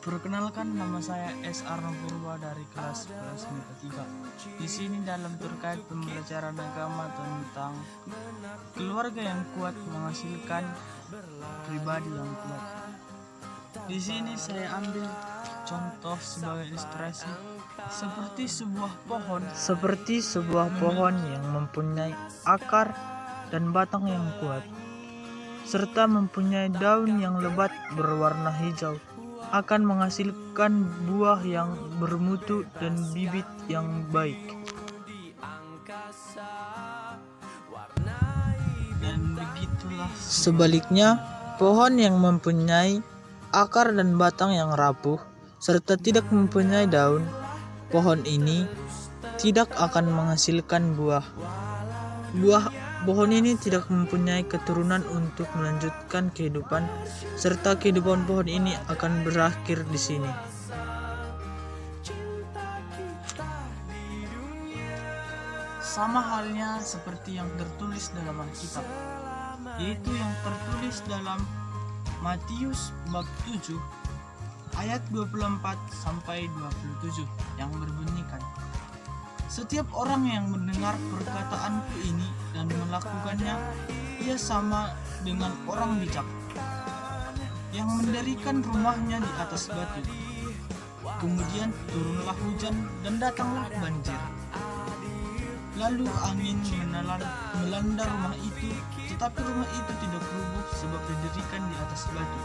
Perkenalkan, nama saya S. Arno Purba dari kelas 11 MIPA 3. Di sini dalam terkait pembelajaran agama tentang keluarga yang kuat menghasilkan pribadi yang kuat. Di sini saya ambil contoh sebagai ilustrasi seperti sebuah pohon yang mempunyai akar dan batang yang kuat serta mempunyai daun yang lebat berwarna hijau, akan menghasilkan buah yang bermutu dan bibit yang baik. Dan begitulah sebaliknya, pohon yang mempunyai akar dan batang yang rapuh serta tidak mempunyai daun, pohon ini tidak akan menghasilkan buah. Pohon ini tidak mempunyai keturunan untuk melanjutkan kehidupan, serta kehidupan pohon ini akan berakhir di sini. Sama halnya seperti yang tertulis dalam Alkitab, yaitu yang tertulis dalam Matius bab 7 ayat 24 sampai 27 yang berbunyikan, "Setiap orang yang mendengar perkataanku ini dan melakukannya, ia sama dengan orang bijak yang mendirikan rumahnya di atas batu. Kemudian turunlah hujan dan datanglah banjir. Lalu angin melanda rumah itu, tetapi rumah itu tidak rubuh sebab didirikan di atas batu.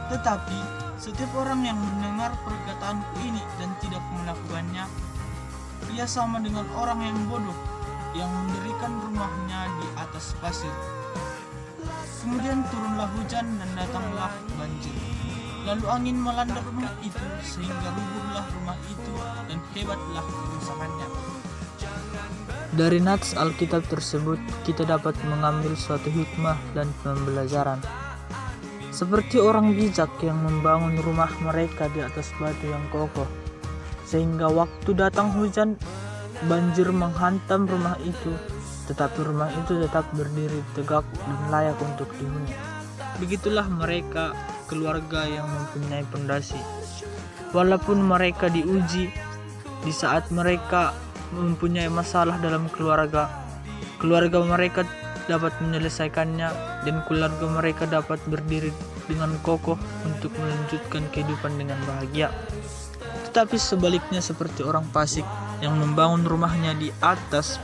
Tetapi setiap orang yang mendengar perkataanku ini dan tidak melakukannya, ia sama dengan orang yang bodoh yang mendirikan rumahnya di atas pasir. Kemudian turunlah hujan dan datanglah banjir. Lalu angin melanda rumah itu sehingga rubuhlah rumah itu dan hebatlah kerusakannya." Dari nats Alkitab tersebut kita dapat mengambil suatu hikmah dan pembelajaran. Seperti orang bijak yang membangun rumah mereka di atas batu yang kokoh, sehingga waktu datang hujan, banjir menghantam rumah itu, tetapi rumah itu tetap berdiri tegak dan layak untuk dihuni. Begitulah mereka, keluarga yang mempunyai pondasi. Walaupun mereka diuji, di saat mereka mempunyai masalah dalam keluarga mereka dapat menyelesaikannya, dan keluarga mereka dapat berdiri dengan kokoh untuk melanjutkan kehidupan dengan bahagia. Tetapi sebaliknya, seperti orang fasik yang membangun rumahnya di atas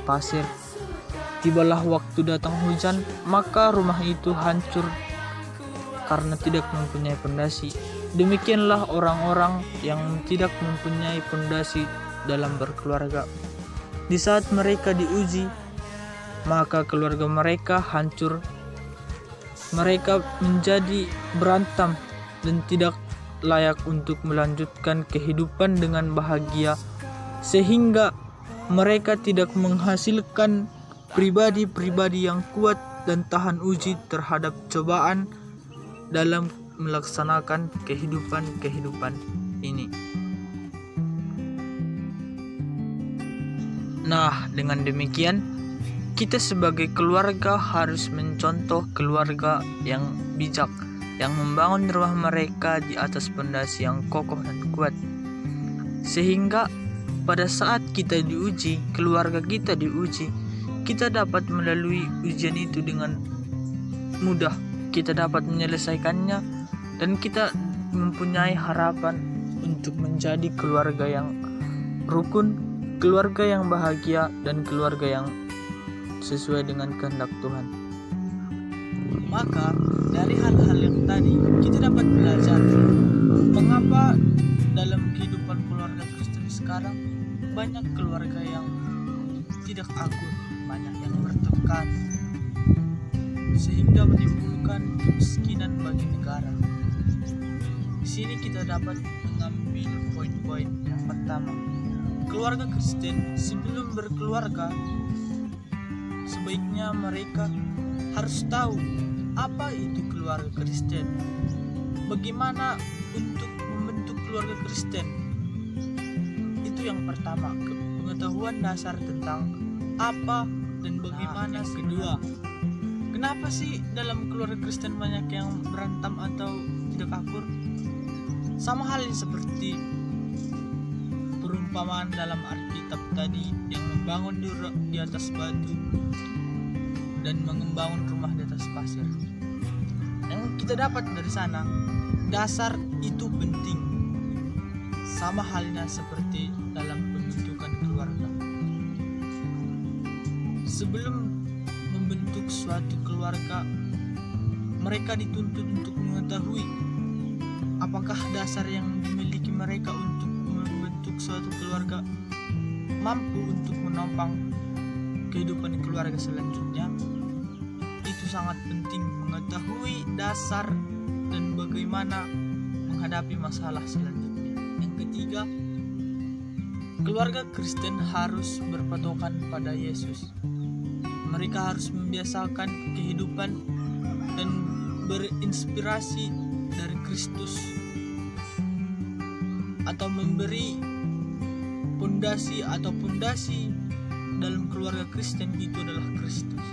pasir, tibalah waktu datang hujan, maka rumah itu hancur karena tidak mempunyai pondasi. Demikianlah orang-orang yang tidak mempunyai pondasi dalam berkeluarga. Di saat mereka diuji, maka keluarga mereka hancur. Mereka menjadi berantem dan tidak layak untuk melanjutkan kehidupan dengan bahagia, sehingga mereka tidak menghasilkan pribadi-pribadi yang kuat dan tahan uji terhadap cobaan dalam melaksanakan kehidupan ini. Nah, dengan demikian kita sebagai keluarga harus mencontoh keluarga yang bijak, yang membangun rumah mereka di atas pondasi yang kokoh dan kuat, sehingga pada saat kita diuji, keluarga kita diuji, kita dapat melalui ujian itu dengan mudah. Kita dapat menyelesaikannya, dan kita mempunyai harapan untuk menjadi keluarga yang rukun, keluarga yang bahagia, dan keluarga yang sesuai dengan kehendak Tuhan. Maka dari hal-hal yang tadi kita dapat belajar mengapa dalam kehidupan keluarga Kristen sekarang banyak keluarga yang tidak akur, banyak yang bertengkar, sehingga menimbulkan kemiskinan bagi negara. Di sini kita dapat mengambil poin-poin. Yang pertama, keluarga Kristen sebelum berkeluarga, sebaiknya mereka harus tahu apa itu keluarga Kristen, bagaimana untuk membentuk keluarga Kristen. Itu yang pertama, pengetahuan dasar tentang apa dan bagaimana. Kedua, kenapa sih dalam keluarga Kristen banyak yang berantem atau tidak akur? Sama halnya seperti perumpamaan dalam Alkitab tadi yang membangun di atas batu dan membangun rumah di atas pasir. Yang kita dapat dari sana, dasar itu penting. Sama halnya seperti dalam pembentukan keluarga. Sebelum membentuk suatu keluarga, mereka dituntut untuk mengetahui apakah dasar yang dimiliki mereka untuk membentuk suatu keluarga mampu untuk menopang kehidupan keluarga selanjutnya. Itu sangat penting mengetahui dasar dan bagaimana menghadapi masalah selanjutnya. Yang ketiga, keluarga Kristen harus berpatokan pada Yesus. Mereka harus membiasakan kehidupan dan berinspirasi dari Kristus, atau memberi pondasi dalam keluarga Kristen itu adalah Kristus.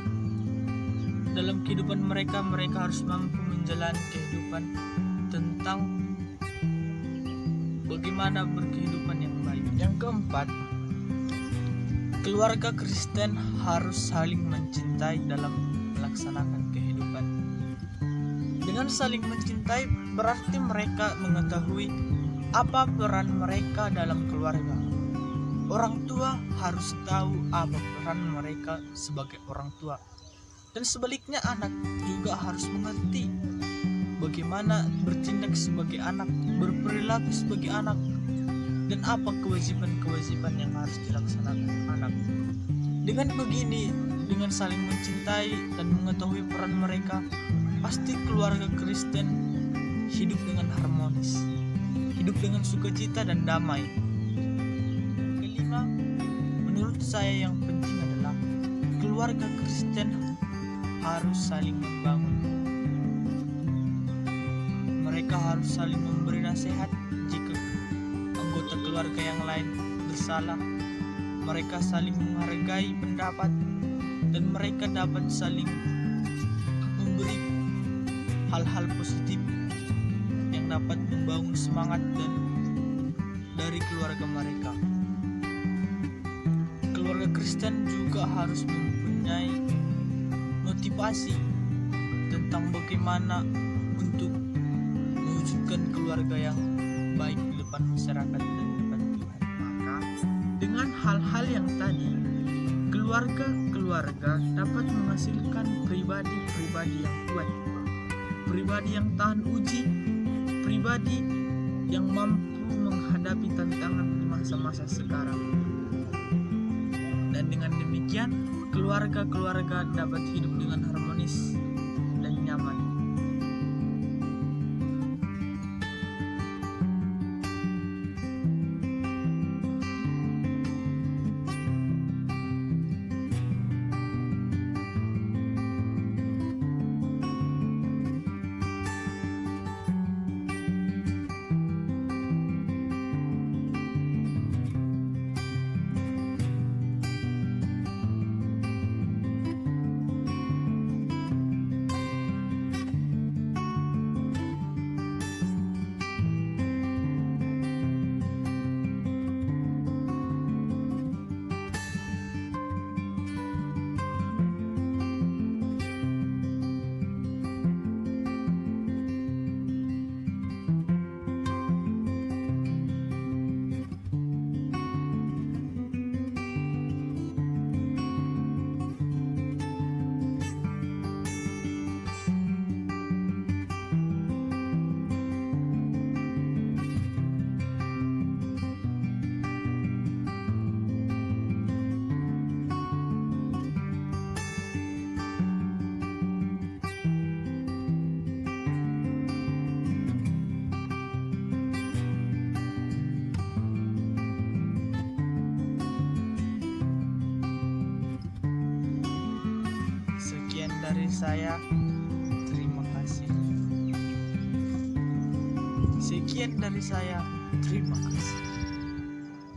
Dalam kehidupan mereka harus mampu menjalani kehidupan tentang bagaimana berkehidupan yang baik. Yang keempat, keluarga Kristen harus saling mencintai dalam melaksanakan kehidupan. Dengan saling mencintai berarti mereka mengetahui apa peran mereka dalam keluarga. Orang tua harus tahu apa peran mereka sebagai orang tua. Dan sebaliknya anak juga harus mengerti bagaimana bertindak sebagai anak, berperilaku sebagai anak, dan apa kewajiban-kewajiban yang harus dilaksanakan anak. Dengan begini, dengan saling mencintai dan mengetahui peran mereka, pasti keluarga Kristen hidup dengan harmonis, hidup dengan sukacita dan damai. Kelima, menurut saya yang penting adalah keluarga Kristen harus saling membangun. Mereka harus saling memberi nasihat jika anggota keluarga yang lain bersalah. Mereka saling menghargai pendapat dan mereka dapat saling memberi hal-hal positif yang dapat membangun semangat dari keluarga mereka. Keluarga Kristen juga harus mempunyai motivasi tentang bagaimana untuk mewujudkan keluarga yang baik di depan masyarakat dan di depan Tuhan. Maka dengan hal-hal yang tadi, keluarga dapat menghasilkan pribadi-pribadi yang kuat, pribadi yang tahan uji, pribadi yang mampu menghadapi tantangan di masa-masa sekarang. Dan dengan demikian, keluarga dapat hidup dengan harmonis dan nyaman. Dari saya, terima kasih. Sekian dari saya, terima kasih.